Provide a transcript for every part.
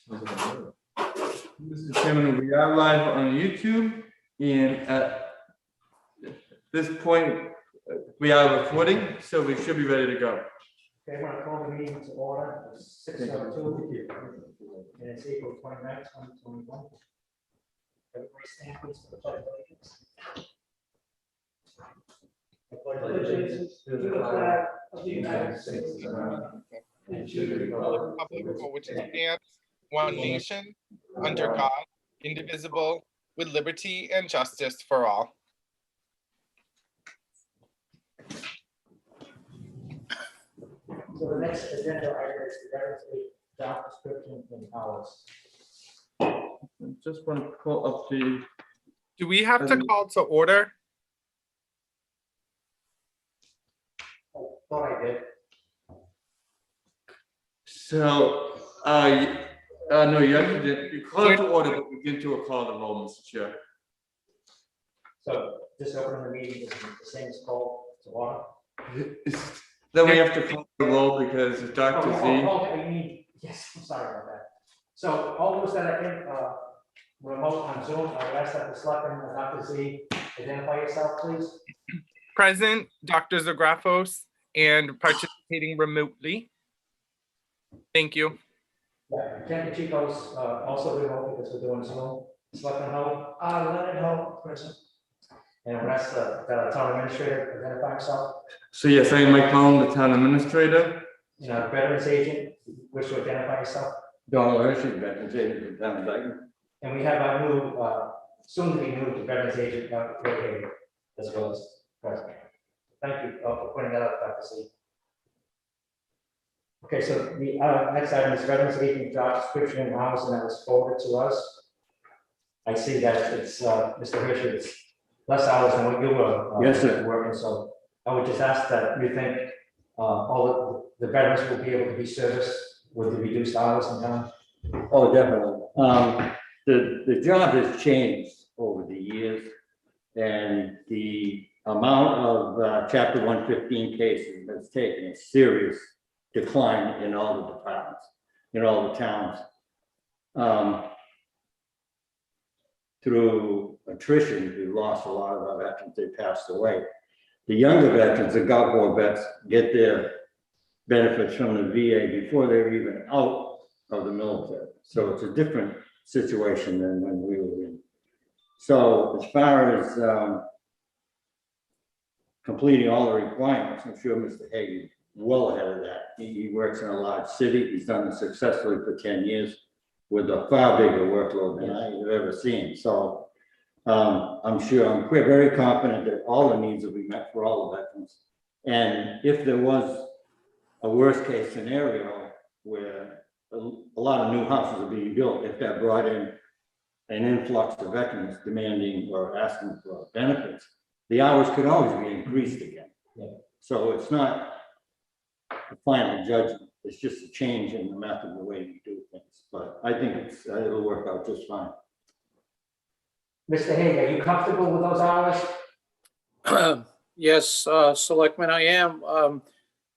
Mr. Chairman, we are live on YouTube, and at this point, we are recording, so we should be ready to go. Okay, I'm gonna call the meeting to order, it's 6:02, and it's April 29th, 2021. Everybody stand please for the pledge of allegiance. I pledge allegiance to the flag of the United States of America and to the republic For which it stands, one nation, under God, indivisible, with liberty and justice for all. So the next agenda item is the veterans aid job description and hours. Just want to pull up the, Do we have to call to order? Oh, thought I did. so, no, you actually didn't, you called to order, but we didn't do a call to roll, Mr. Chair. So just opening the meeting, is the same as call to order. Then we have to call the roll because Dr. Z. I mean, yes, I'm sorry about that. So all those that are in, remote on Zoom, I'll ask that the selectman, Dr. Z, identify yourself, please. Present, Dr. Zagrafos, and participating remotely. Thank you. Yeah, Ken Chico's also remote because we're doing Zoom. Selectman Hull. Let it know, present. And the rest, that our town administrator identify himself. So yes, I am Mike Mullen, the town administrator. You know, veterans agent, wish to identify yourself. Donald Hershey, Veterans Agent for Town of Dayton. And we have our new, soon to be new veterans agent, Dr. Rick Hager, as well as president. Thank you for pointing that out, Dr. Z. Okay, so the next item is veterans agent job description and hours, and that was forwarded to us. I see that it's, Mr. Hershey, it's less hours than what you were. Yes, sir. Working, so I would just ask that you think all the veterans will be able to be serviced with the reduced hours and time. Oh, definitely. The job has changed over the years, and the amount of Chapter 115 cases has taken a serious decline in all the departments, in all the towns. Through attrition, we lost a lot of our veterans, they passed away. The younger veterans, the Gulf War vets, get their benefits from the VA before they're even out of the military. So it's a different situation than when we were in. So as far as completing all the requirements, I'm sure Mr. Hagan is well ahead of that. He works in a large city. He's done it successfully for 10 years with a far bigger workload than I've ever seen. So we're very confident that all the needs will be met for all the veterans. And if there was a worst case scenario where a lot of new houses are being built, if that brought in an influx of veterans demanding or asking for benefits, the hours could always be increased again. Yeah. So it's not a final judgment, it's just a change in the method of the way you do things. But I think it'll work out just fine. Mr. Hager, are you comfortable with those hours? Yes, Selectman, I am.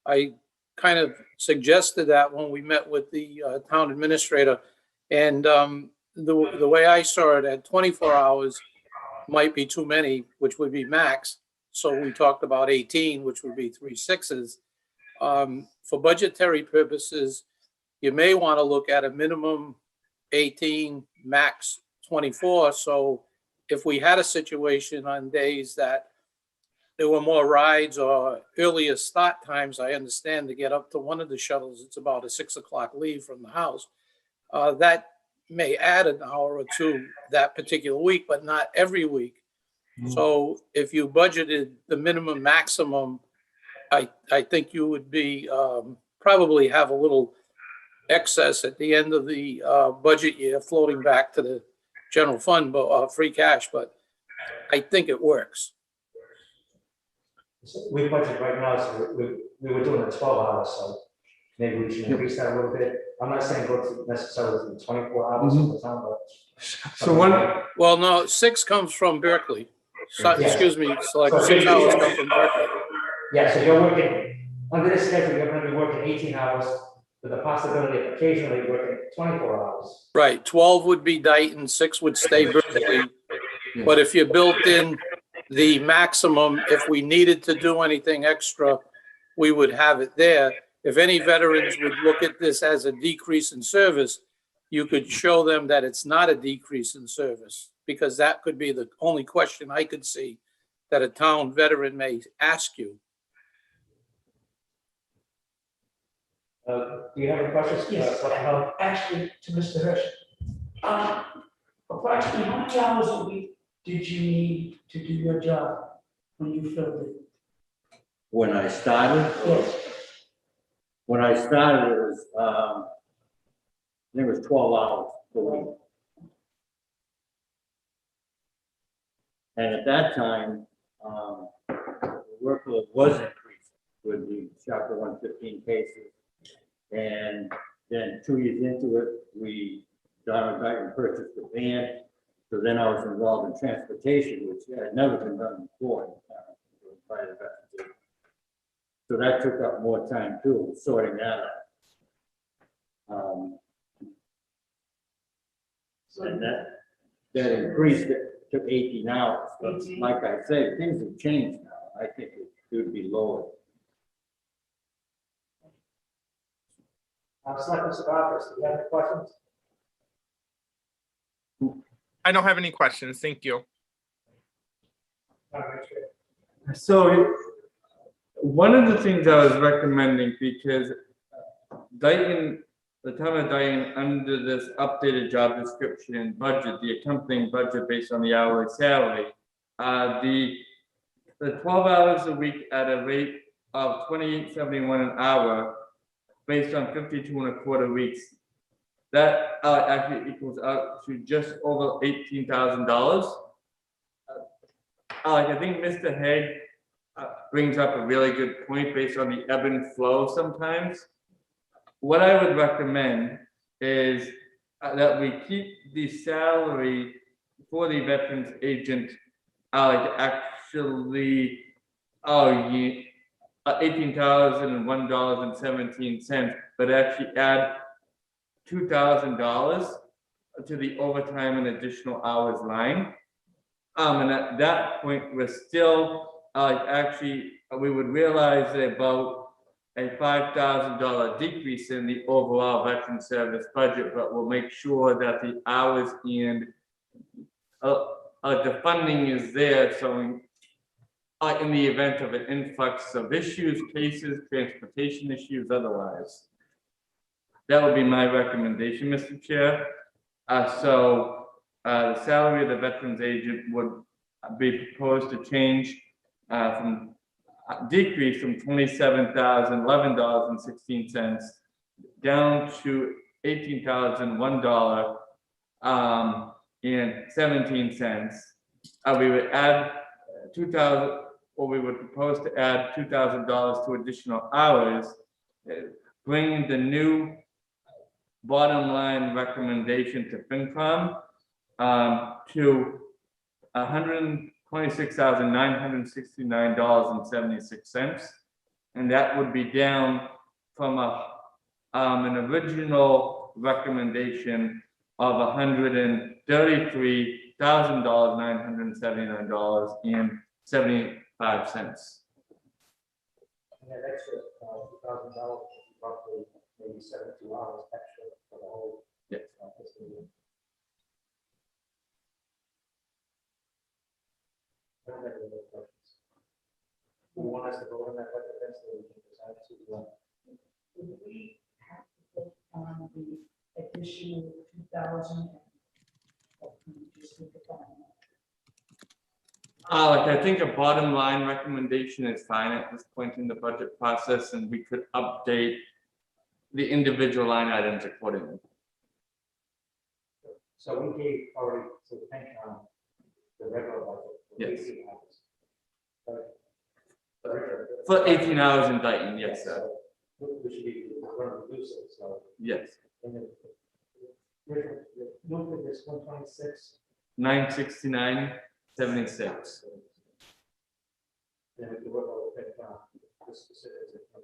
I kind of suggested that when we met with the town administrator. And the way I saw it, at 24 hours might be too many, which would be max. So we talked about 18, which would be 3 6s. For budgetary purposes, you may want to look at a minimum 18, max 24. So if we had a situation on days that there were more rides or earlier start times, I understand to get up to one of the shuttles, it's about a 6 o'clock leave from the house. That may add an hour or two that particular week, but not every week. So if you budgeted the minimum maximum, I think you would be probably have a little excess at the end of the budget year floating back to the general fund, but free cash, but I think it works. So we budget right now, so we were doing the 12 hours, so maybe we should increase that a little bit. I'm not saying go to necessarily to 24 hours of the time, but. So one, Well, no, 6 comes from Berkeley. So, Yeah. excuse me, it's like 6 hours come from Berkeley. Yeah, so you're working, under this schedule, you're gonna be working 18 hours with the possibility of occasionally working 24 hours. Right, 12 would be Dayton, 6 would stay Berkeley. But if you built in the maximum, if we needed to do anything extra, we would have it there. If any veterans would look at this as a decrease in service, you could show them that it's not a decrease in service, because that could be the only question I could see that a town veteran may ask you. Do you have any questions? Yes, Selectman Hull? actually, to Mr. Hirsch. Approximately how many hours a week did you need to do your job when you filled it? When I started, Yes, when I started, it was, I think it was 12 hours per week. And at that time, the workload was increased with the chapter 115 cases. And then 2 years into it, Don Dayton purchased a van. So then I was involved in transportation, which had never been done before. By the veterans. So that took up more time too, sorting that out. And that increased it to 18 hours. But like I say, things have changed now. I think it should be lower. Selectman Segravas, do you have any questions? I don't have any questions. Thank you. Town Administrator? So one of the things I was recommending, because Dayton, the town of Dayton, under this updated job description and budget, the accompanying budget based on the hourly salary, the 12 hours a week at a rate of $28.71 an hour, based on 52.25 weeks, that actually equals out to just over $18,000. I think Mr. Hague brings up a really good point based on the ebb and flow sometimes. What I would recommend is that we keep the salary for the veterans agent actually $18,001.17, but actually add $2,000 to the overtime and additional hours line. And at that point, we're still we would realize about a $5,000 decrease in the overall veteran service budget, but we'll make sure that the hours and the funding is there. So in the event of an influx of issues, cases, transportation issues, otherwise. That would be my recommendation, Mr. Chair. The salary of the veterans agent would be proposed to change decrease from $27,011.16 down to $18,001.17. We would add we would propose to add $2,000 to additional hours, bringing the new bottom line recommendation to FinCom to $126,969.76, and that would be down from an original recommendation of $133,979.75. And that extra $2,000 is roughly maybe 72 hours extra for the whole. Yes. Fiscal year. I don't have any other questions. Who want us to vote on that budget, then, so we can decide to, would we have to put on the additional 2,000? Or can we just look at that? I think a bottom line recommendation is fine at this point in the budget process, and we could update the individual line items accordingly. so we gave already, so the pension on the regular budget. for Yes. 18 hours. But- For 18 hours in Dayton, yes, sir. So we should be, we're going to reduce it, so. Yes. And the new figure is 126. 969.76. Then we can work out the specifics of.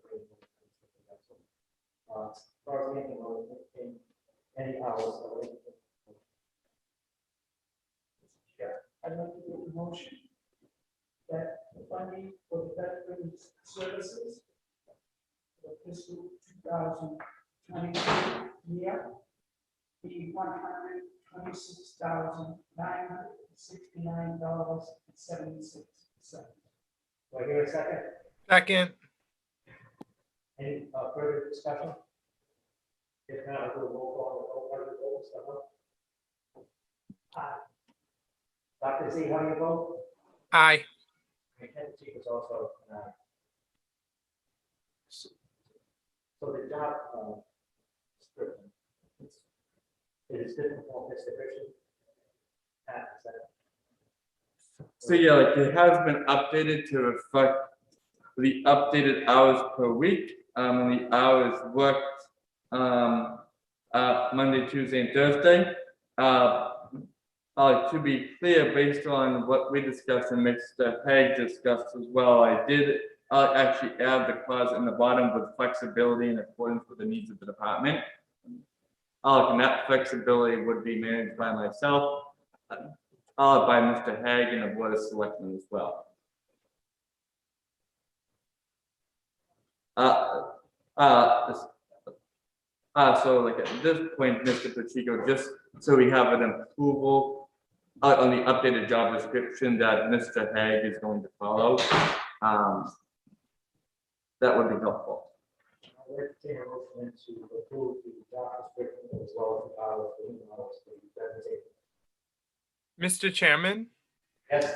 As far as anything, Any hours? I'd like to make a motion that the funding for the veterans services for fiscal 2022 year be $126,969.76. Do I hear a second? Second. Any further discussion? If not, I'll do a roll call. Mr. Hull? Aye. Dr. Z, how do you vote? Aye. And Ken Chief is also an aye. So the job description, it is different from this division. Is that So yeah, like it has been updated to reflect the updated hours per week, and the hours worked, Monday, Tuesday, and Thursday. To be clear, based on what we discussed and Mr. Hague discussed as well, I did actually add the clause in the bottom with flexibility in accordance with the needs of the department. And that flexibility would be managed by myself, by Mr. Hague and the Board of Selectmen as well. So like at this point, Mr. Pacheco, just so we have an approval on the updated job description that Mr. Hague is going to follow, that would be helpful. I'll entertain a motion to approve the job description as well as the hours for the hours for the presentation. Mr. Chairman, Yes,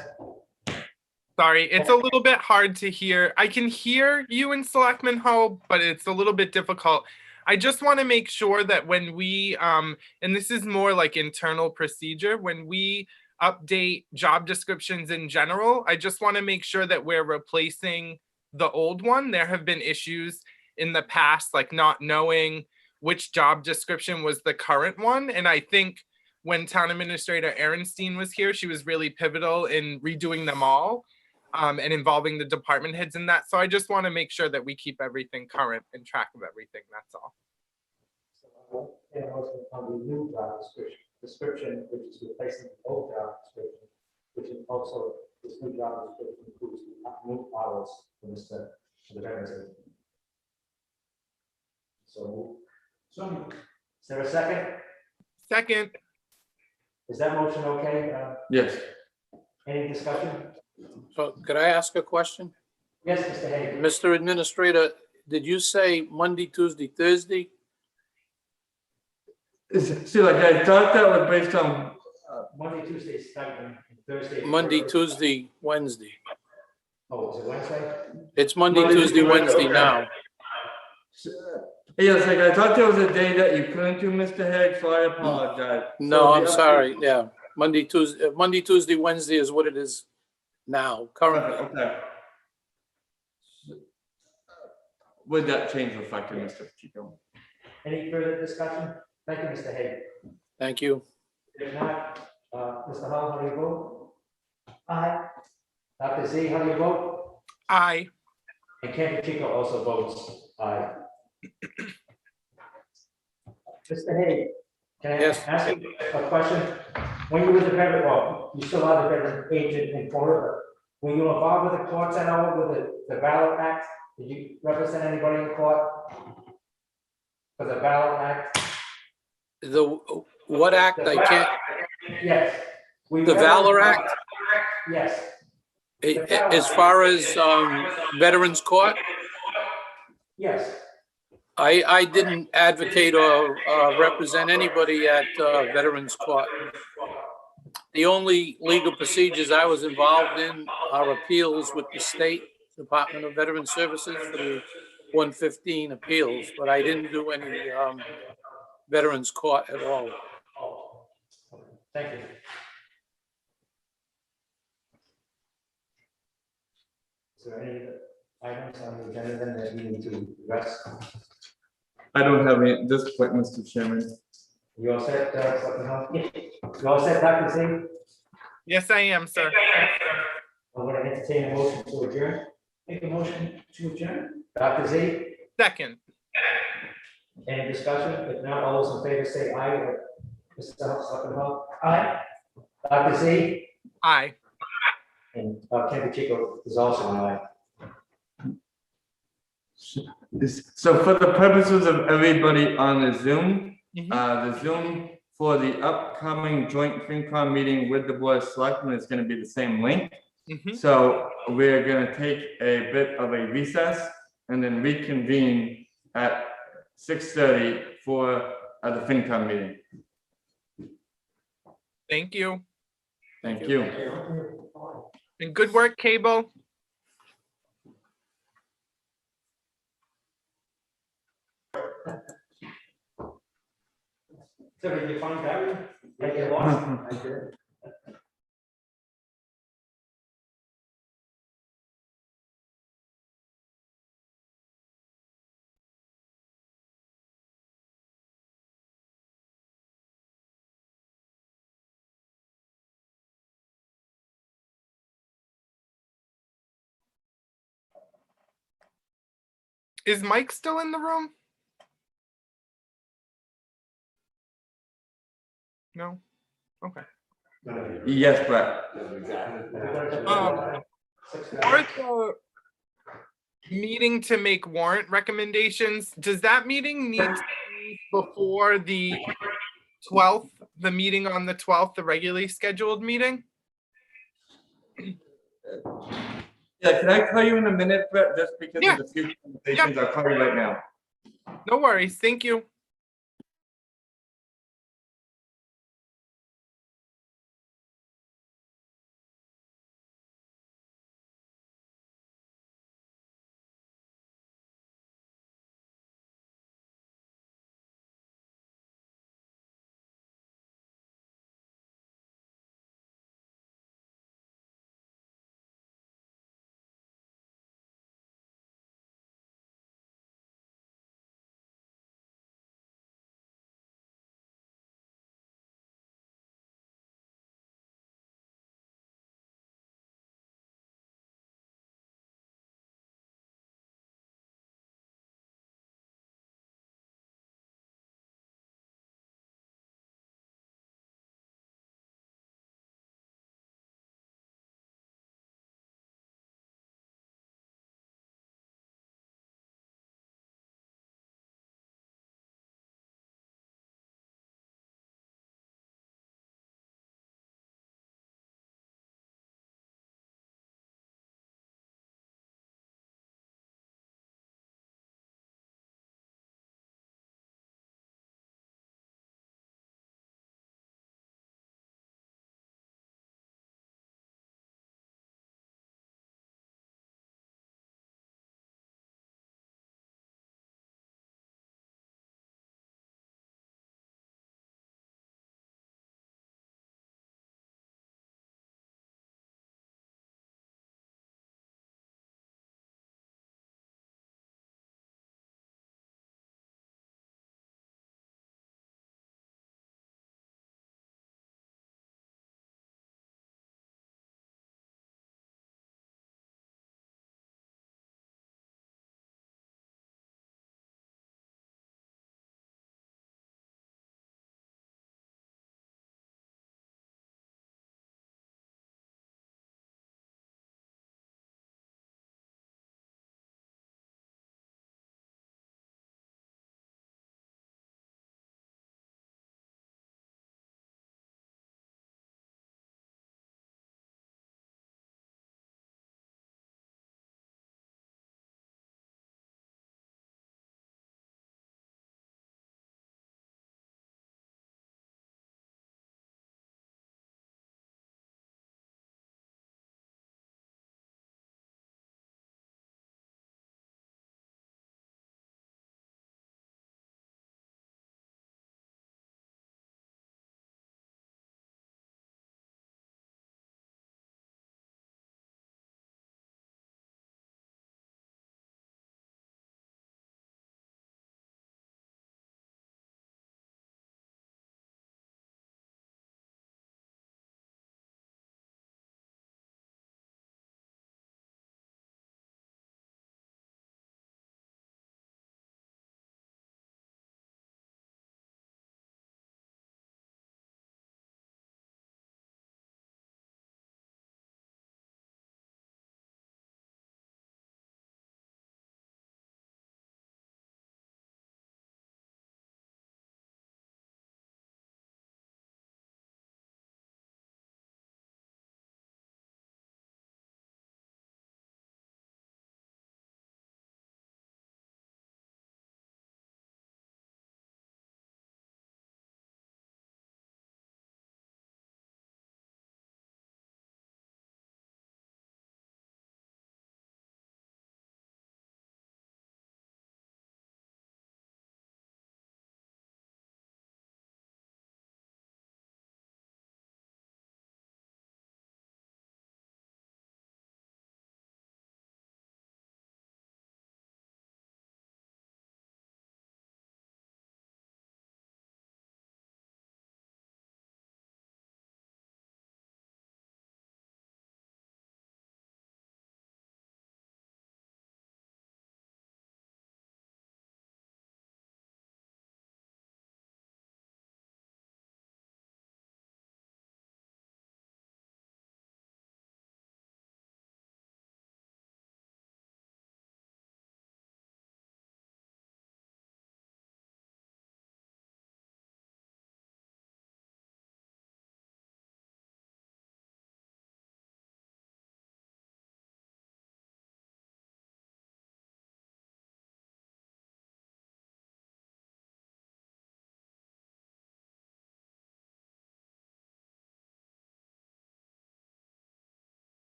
sorry, it's a little bit hard to hear. I can hear you in Selectman Hull, but it's a little bit difficult. I just want to make sure that when we, and this is more like internal procedure, when we update job descriptions in general, I just want to make sure that we're replacing the old one. There have been issues in the past, like not knowing which job description was the current one. And I think when Town Administrator Aaronstein was here, she was really pivotal in redoing them all and involving the department heads in that. So I just want to make sure that we keep everything current and track of everything. That's all. so I'll entertain a motion on the new job description, which is replacing the old job description, which is also, this new job description includes the new hours for the veterans. So, So, is there a second? Second. Is that motion okay? Yes. Any discussion? So could I ask a question? Yes, Mr. Hagan. Mr. Administrator, did you say Monday, Tuesday, Thursday? See, like I thought that was based on, Monday, Tuesday, stipend, Thursday. Monday, Friday. Tuesday, Wednesday. Oh, is it Wednesday? It's Monday, Monday, Tuesday, Tuesday, Wednesday okay. now. yes, like I thought there was a day that you couldn't do, Mr. Hague, so I apologize. No, So I'm the sorry, yeah. Monday, Tuesday, Wednesday is what it is now, currently. Okay. Would that change reflected, Mr. Pacheco? Any further discussion? Thank you, Mr. Hagan. Thank you. If not, Mr. Hall, how do you vote? aye. Dr. Z, how do you vote? Aye. And Ken Pacheco also votes aye. Mr. Hagan, can I Yes. ask you a question? When you were the veteran, well, you still are the veteran agent in Florida. Were you involved with the courts at all with the ballot act? Did you represent anybody in court? For the ballot act? The, what act? I can't, Yes. Were you the ever Valor involved- Act? Yes. As far as Veterans Court, Yes. I didn't advocate or represent anybody at Veterans Court. The only legal procedures I was involved in are appeals with the State Department of Veteran Services for the 115 appeals, but I didn't do any Veterans Court at all. Oh, okay. Thank you. Is there any items on the agenda then that we need to address? I don't have any at this point, Mr. Chairman. You all set, Selectman Hull? You all set, Dr. Z? Yes, I am, sir. I'm going to entertain a motion to adjourn. Make a motion to adjourn. Dr. Z, Second. Any discussion? If not, all those in favor say aye. Mr. Selectman Hull? Aye. Dr. Z? Aye. And Ken Pacheco is also an aye. So for the purposes of everybody on the Zoom, Mhm. the Zoom for the upcoming joint FinCom meeting with the Board of Selectmen is gonna be the same link. Mhm. So we're gonna take a bit of a recess and then reconvene at 6:30 for the FinCom meeting. Thank you. Thank you. And good work, Cable. So did you find that? That you lost? I did. Is Mike still in the room? No? Okay. Yes, Brett. For the meeting to make warrant recommendations, does that meeting need to be before the 12th, the meeting on the 12th, the regularly scheduled meeting? Yeah, can I call you in a minute, Brett, just because Yeah. of the few conversations? I'll call you right now. No worries. Thank you.